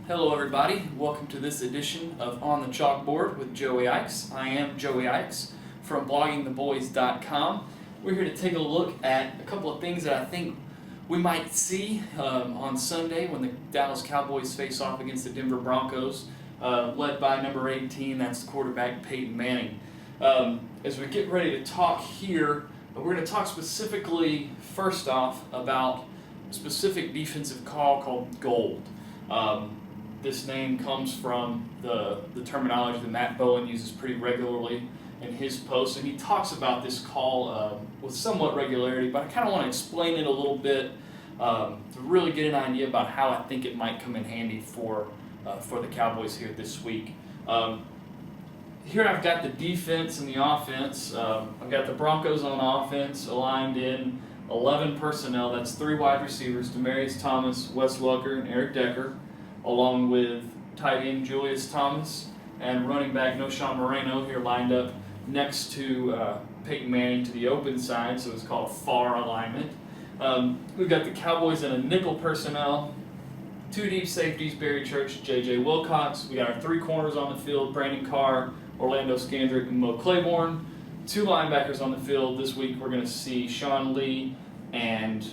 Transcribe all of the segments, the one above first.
Hello everybody, welcome to this edition of On the Chalkboard with Joey Ickes. I am Joey Ickes from bloggingtheboys.com. We're here to take a look at a couple of things that I think we might see on Sunday when the Dallas Cowboys face off against the Denver Broncos, led by number 18, that's the quarterback Peyton Manning. As we get ready to talk here, we're going to talk specifically, first off, about a specific defensive call called gold. This name comes from the terminology that Matt Bowen uses pretty regularly in his posts, and he talks about this call with somewhat regularity, but I kind of want to explain it a little bit to really get an idea about how I think it might come in handy for the Cowboys here this week. Here I've got the defense and the offense. I've got the Broncos on offense aligned in 11 personnel. That's 3 wide receivers, Demaryius Thomas, Wes Welker, and Eric Decker, along with tight end Julius Thomas and running back Knowshon Moreno here lined up next to Peyton Manning to the open side, so it's called FAR alignment. We've got the Cowboys in a nickel personnel, 2 deep safeties, Barry Church, J.J. Wilcox. We got our 3 corners on the field, Brandon Carr, Orlando Scandrick, and Mo Claiborne. 2 linebackers on the field. This week we're going to see Sean Lee and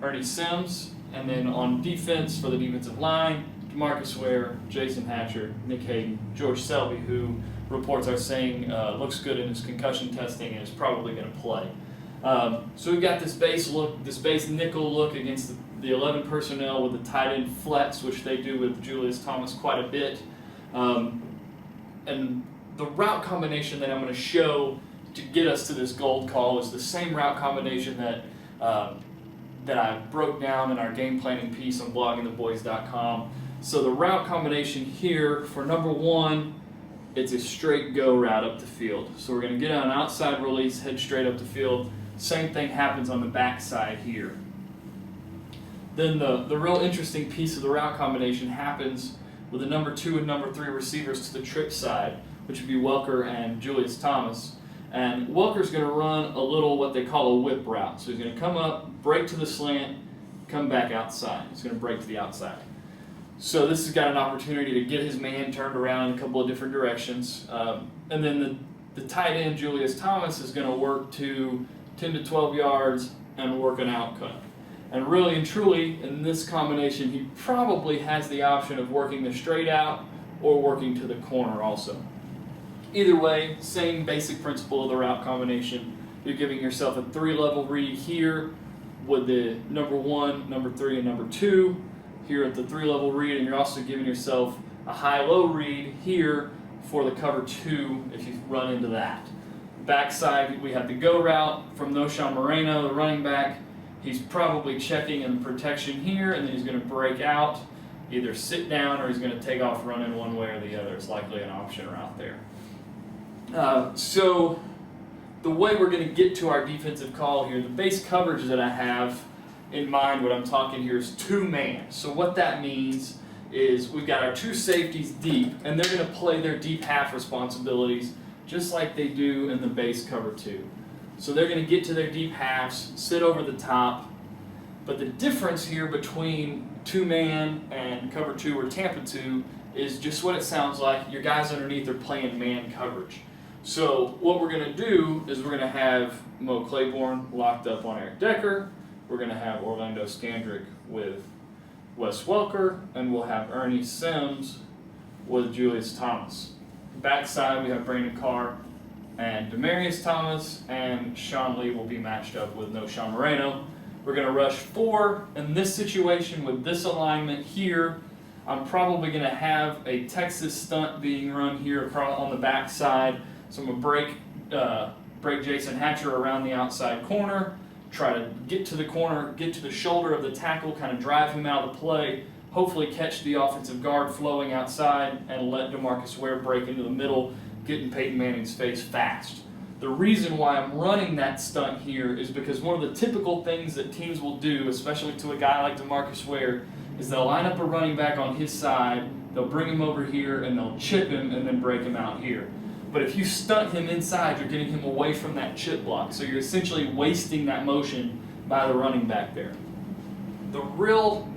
Ernie Sims. And then on defense, for the defensive line, DeMarcus Ware, Jason Hatcher, Nick Hayden, George Selby, who reports are saying looks good in his concussion testing and is probably going to play. So we've got this base nickel look against the 11 personnel with the tight end flex, which they do with Julius Thomas quite a bit. And the route combination that I'm going to show to get us to this gold call is the same route combination that I broke down in our game planning piece on bloggingtheboys.com. So the route combination here for number 1, it's a straight go route up the field. So we're going to get on an outside release, head straight up the field. Same thing happens on the back side here. Then the real interesting piece of the route combination happens with the number 2 and number 3 receivers to the trip side, which would be Welker and Julius Thomas. And Welker's going to run a little what they call a whip route. So he's going to come up, break to the slant, come back outside. He's going to break to the outside. So this has got an opportunity to get his man turned around in a couple of different directions. And then the tight end, Julius Thomas, is going to work to 10 to 12 yards and work an out cut. And really and truly, in this combination, he probably has the option of working the straight out or working to the corner also. Either way, same basic principle of the route combination. You're giving yourself a 3-level read here with the number 1, number 3, and number 2 here at the 3-level read, and you're also giving yourself a high-low read here for the cover 2 if you run into that. Backside, we have the go route from Knowshon Moreno, the running back. He's probably checking in protection here, and then he's going to break out, either sit down or he's going to take off running one way or the other. It's likely an option route there. So the way we're going to get to our defensive call here, the base coverage that I have in mind when I'm talking here is 2-man. So what that means is we've got our 2 safeties deep, and they're going to play their deep half responsibilities just like they do in the base cover 2. So they're going to get to their deep halves, sit over the top. But the difference here between 2-man and cover 2 or Tampa 2 is just what it sounds like. Your guys underneath are playing man coverage. So what we're going to do is we're going to have Mo Claiborne locked up on Eric Decker. We're going to have Orlando Scandrick with Wes Welker, and we'll have Ernie Sims with Julius Thomas. Backside we have Brandon Carr and Demaryius Thomas, and Sean Lee will be matched up with Knowshon Moreno. We're going to rush 4. In this situation with this alignment here, I'm probably going to have a Texas stunt being run here across on the backside. So I'm going to break Jason Hatcher around the outside corner, try to get to the corner, get to the shoulder of the tackle, kind of drive him out of the play, hopefully catch the offensive guard flowing outside, and let DeMarcus Ware break into the middle, get in Peyton Manning's face fast. The reason why I'm running that stunt here is because one of the typical things that teams will do, especially to a guy like DeMarcus Ware, is they'll line up a running back on his side, they'll bring him over here, and they'll chip him and then break him out here. But if you stunt him inside, you're getting him away from that chip block. So you're essentially wasting that motion by the running back there. The real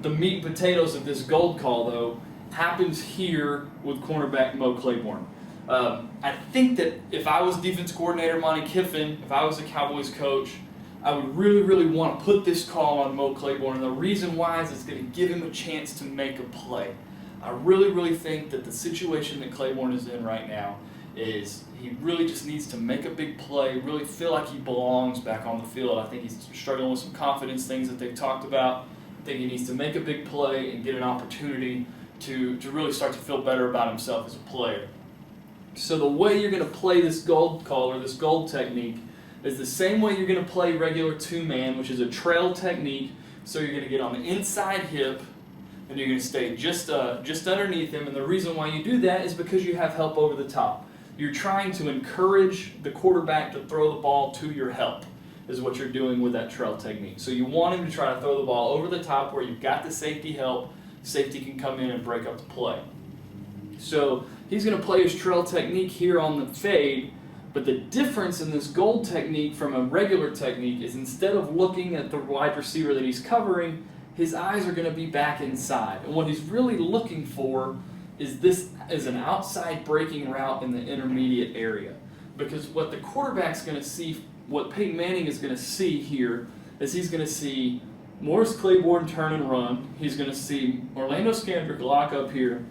the meat and potatoes of this gold call, though, happens here with cornerback Mo Claiborne. I think that if I was defense coordinator Monty Kiffin, if I was a Cowboys coach, I would really, really want to put this call on Mo Claiborne. And the reason why is it's going to give him a chance to make a play. I really, really think that the situation that Claiborne is in right now is he really just needs to make a big play, really feel like he belongs back on the field. I think he's struggling with some confidence things that they've talked about. I think he needs to make a big play and get an opportunity to really start to feel better about himself as a player. So the way you're going to play this gold call or this gold technique is the same way you're going to play regular two-man, which is a trail technique. So you're going to get on the inside hip, and you're going to stay just underneath him. And the reason why you do that is because you have help over the top. You're trying to encourage the quarterback to throw the ball to your help, is what you're doing with that trail technique. So you want him to try to throw the ball over the top where you've got the safety help. Safety can come in and break up the play. So he's going to play his trail technique here on the fade, but the difference in this gold technique from a regular technique is instead of looking at the wide receiver that he's covering, his eyes are going to be back inside. And what he's really looking for is this is an outside breaking route in the intermediate area. Because what the quarterback's going to see, what Peyton Manning is going to see here, is he's going to see Morris Claiborne turn and run. He's going to see Orlando Scandrick lock up here,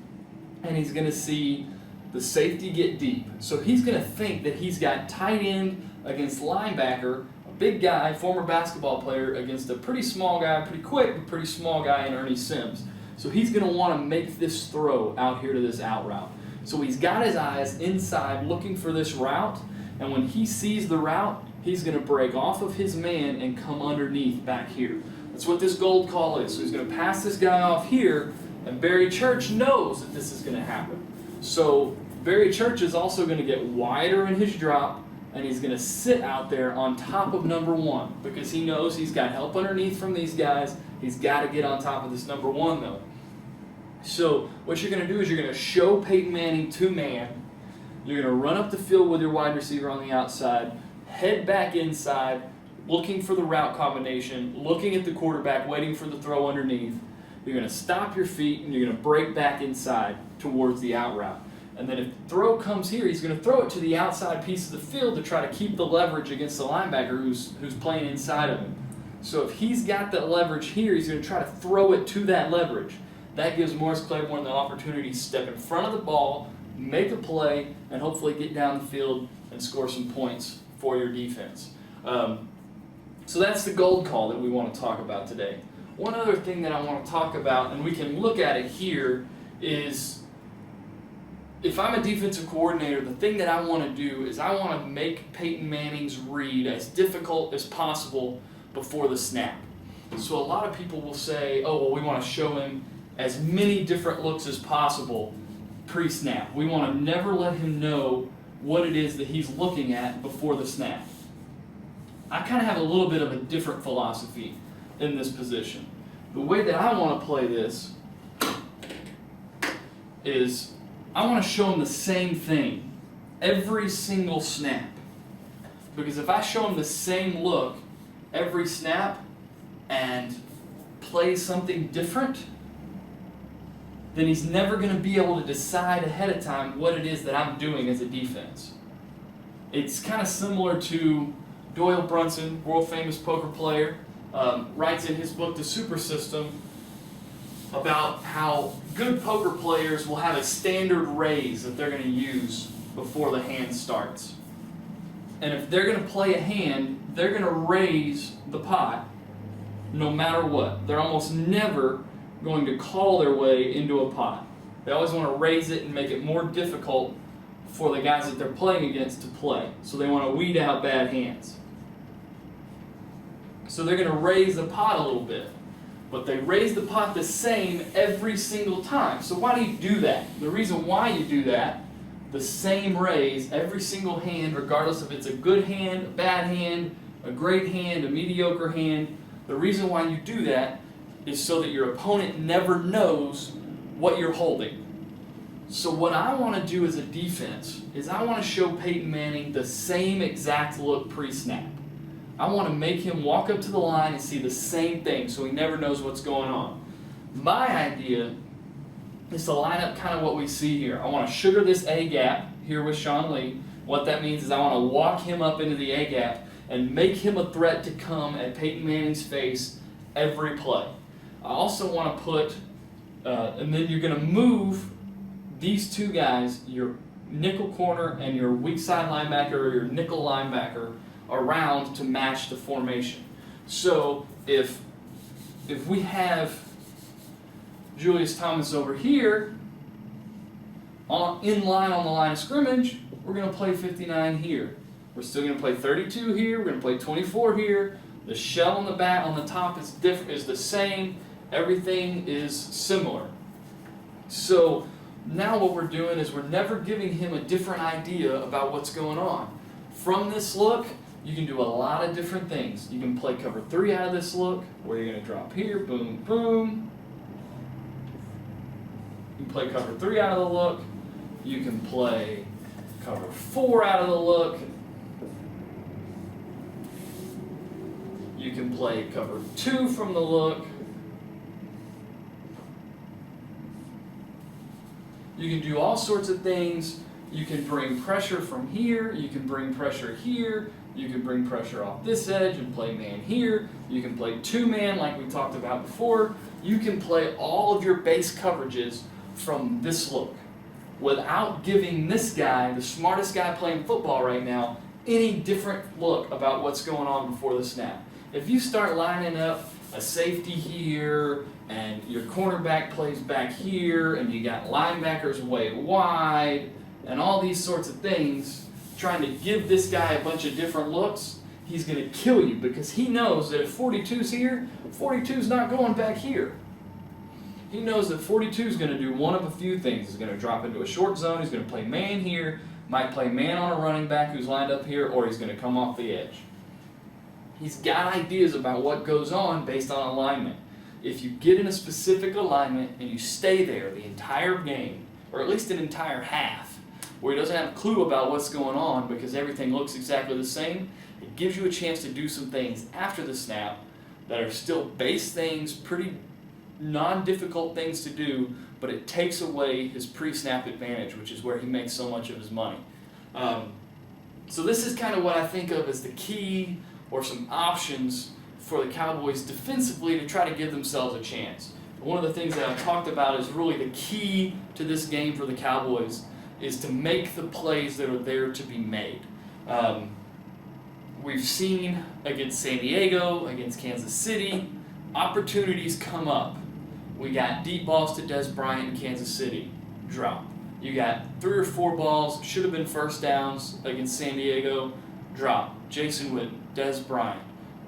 and he's going to see the safety get deep. So he's going to think that he's got tight end against linebacker, a big guy, former basketball player, against a pretty small guy, pretty quick, but pretty small guy in Ernie Sims. So he's going to want to make this throw out here to this out route. So he's got his eyes inside looking for this route, and when he sees the route, he's going to break off of his man and come underneath back here. That's what this gold call is. So he's going to pass this guy off here, and Barry Church knows that this is going to happen. So Barry Church is also going to get wider in his drop, and he's going to sit out there on top of number one because he knows he's got help underneath from these guys. He's got to get on top of this number one, though. So what you're going to do is you're going to show Peyton Manning two-man. You're going to run up the field with your wide receiver on the outside, head back inside, looking for the route combination, looking at the quarterback, waiting for the throw underneath. You're going to stop your feet, and you're going to break back inside towards the out route. And then if the throw comes here, he's going to throw it to the outside piece of the field to try to keep the leverage against the linebacker who's playing inside of him. So if he's got that leverage here, he's going to try to throw it to that leverage. That gives Morris Claiborne the opportunity to step in front of the ball, make a play, and hopefully get down the field and score some points for your defense. So that's the gold call that we want to talk about today. One other thing that I want to talk about, and we can look at it here, is if I'm a defensive coordinator, the thing that I want to do is I want to make Peyton Manning's read as difficult as possible before the snap. So a lot of people will say, oh, well, we want to show him as many different looks as possible pre-snap. We want to never let him know what it is that he's looking at before the snap. I kind of have a little bit of a different philosophy in this position. The way that I want to play this is I want to show him the same thing every single snap. Because if I show him the same look every snap and play something different, then he's never going to be able to decide ahead of time what it is that I'm doing as a defense. It's kind of similar to Doyle Brunson, world-famous poker player, writes in his book, The Super System, about how good poker players will have a standard raise that they're going to use before the hand starts. And if they're going to play a hand, they're going to raise the pot no matter what. They're almost never going to call their way into a pot. They always want to raise it and make it more difficult for the guys that they're playing against to play. So they want to weed out bad hands. So they're going to raise the pot a little bit. But they raise the pot the same every single time. So why do you do that? The reason why you do that, the same raise every single hand, regardless if it's a good hand, a bad hand, a great hand, a mediocre hand, the reason why you do that is so that your opponent never knows what you're holding. So what I want to do as a defense is I want to show Peyton Manning the same exact look pre-snap. I want to make him walk up to the line and see the same thing so he never knows what's going on. My idea is to line up kind of what we see here. I want to sugar this A gap here with Sean Lee. What that means is I want to walk him up into the A gap and make him a threat to come at Peyton Manning's face every play. I also want to put, and then you're going to move these two guys, your nickel corner and your weak side linebacker or your nickel linebacker, around to match the formation. So if we have Julius Thomas over here in line on the line of scrimmage, we're going to play 59 here. We're still going to play 32 here. We're going to play 24 here. The shell on the back on the top is different, is the same. Everything is similar. So now what we're doing is we're never giving him a different idea about what's going on. From this look, you can do a lot of different things. You can play cover 3 out of this look, where you're going to drop here, boom, boom. You can play cover 3 out of the look. You can play cover 4 out of the look. You can play cover 2 from the look. You can do all sorts of things. You can bring pressure from here. You can bring pressure here. You can bring pressure off this edge and play man here. You can play 2-man like we talked about before. You can play all of your base coverages from this look without giving this guy, the smartest guy playing football right now, any different look about what's going on before the snap. If you start lining up a safety here, and your cornerback plays back here, and you got linebackers way wide, and all these sorts of things, trying to give this guy a bunch of different looks, he's going to kill you because he knows that if 42's here, 42's not going back here. He knows that 42's going to do one of a few things. He's going to drop into a short zone, he's going to play man here, might play man on a running back who's lined up here, or he's going to come off the edge. He's got ideas about what goes on based on alignment. If you get in a specific alignment and you stay there the entire game, or at least an entire half, where he doesn't have a clue about what's going on because everything looks exactly the same, it gives you a chance to do some things after the snap that are still base things, pretty non-difficult things to do, but it takes away his pre-snap advantage, which is where he makes so much of his money. So this is kind of what I think of as the key or some options for the Cowboys defensively to try to give themselves a chance. One of the things that I've talked about is really the key to this game for the Cowboys is to make the plays that are there to be made. We've seen against San Diego, against Kansas City, opportunities come up. We got deep balls to Dez Bryant in Kansas City, drop. You got 3 or 4 balls, should have been first downs against San Diego, drop. Jason Witten, Dez Bryant,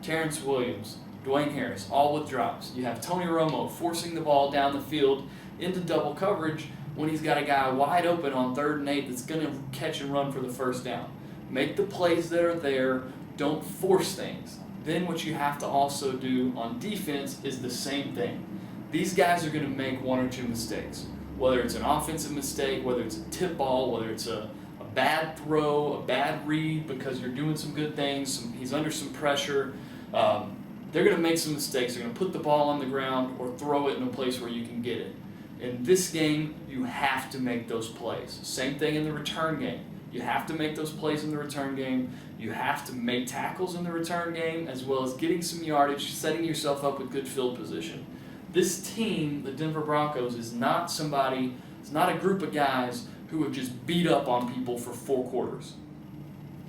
Terrence Williams, Dwayne Harris, all with drops. You have Tony Romo forcing the ball down the field into double coverage when he's got a guy wide open on 3rd and 8 that's going to catch and run for the first down. Make the plays that are there. Don't force things. Then what you have to also do on defense is the same thing. These guys are going to make 1 or 2 mistakes. Whether it's an offensive mistake, whether it's a tip ball, whether it's a bad throw, a bad read because you're doing some good things, he's under some pressure. They're going to make some mistakes. They're going to put the ball on the ground or throw it in a place where you can get it. In this game, you have to make those plays. Same thing in the return game. You have to make those plays in the return game. You have to make tackles in the return game, as well as getting some yardage, setting yourself up with good field position. This team, the Denver Broncos, is not somebody, it's not a group of guys who have just beat up on people for 4 quarters.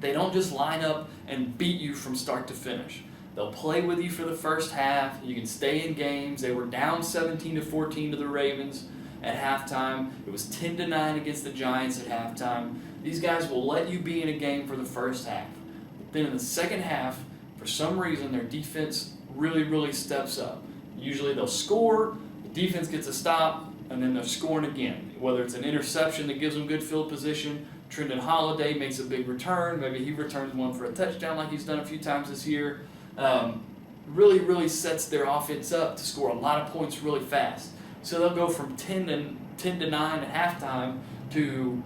They don't just line up and beat you from start to finish. They'll play with you for the first half. You can stay in games. They were down 17-14 to the Ravens at halftime. It was 10-9 against the Giants at halftime. These guys will let you be in a game for the first half. Then in the second half, for some reason, their defense really steps up. Usually they'll score, the defense gets a stop, and then they're scoring again. Whether it's an interception that gives them good field position, Trendon Holiday makes a big return, maybe he returns one for a touchdown like he's done a few times this year. Really sets their offense up to score a lot of points really fast. So they'll go from 10-9 at halftime to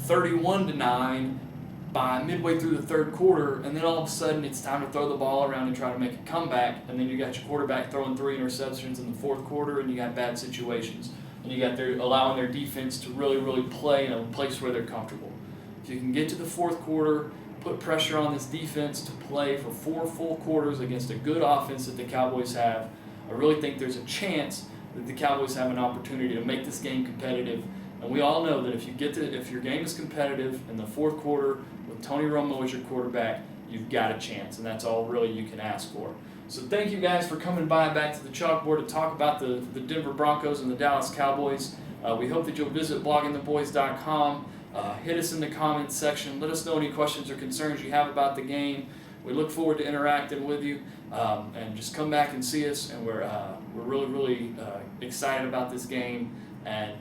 31-9 by midway through the third quarter, and then all of a sudden it's time to throw the ball around and try to make a comeback, and then you got your quarterback throwing 3 interceptions in the fourth quarter, and you got bad situations, and you got allowing their defense to really play in a place where they're comfortable. If you can get to the fourth quarter, put pressure on this defense to play for 4 full quarters against a good offense that the Cowboys have, I really think there's a chance that the Cowboys have an opportunity to make this game competitive. And we all know that if your game is competitive in the fourth quarter with Tony Romo as your quarterback, you've got a chance, and that's all really you can ask for. So thank you guys for coming back to the Chalkboard to talk about the Denver Broncos and the Dallas Cowboys. We hope that you'll visit bloggingtheboys.com. Hit us in the comments section. Let us know any questions or concerns you have about the game. We look forward to interacting with you, and just come back and see us. And we're really excited about this game and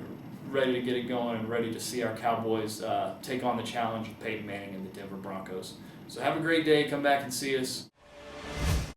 ready to get it going and ready to see our Cowboys take on the challenge of Peyton Manning and the Denver Broncos. So have a great day. Come back and see us.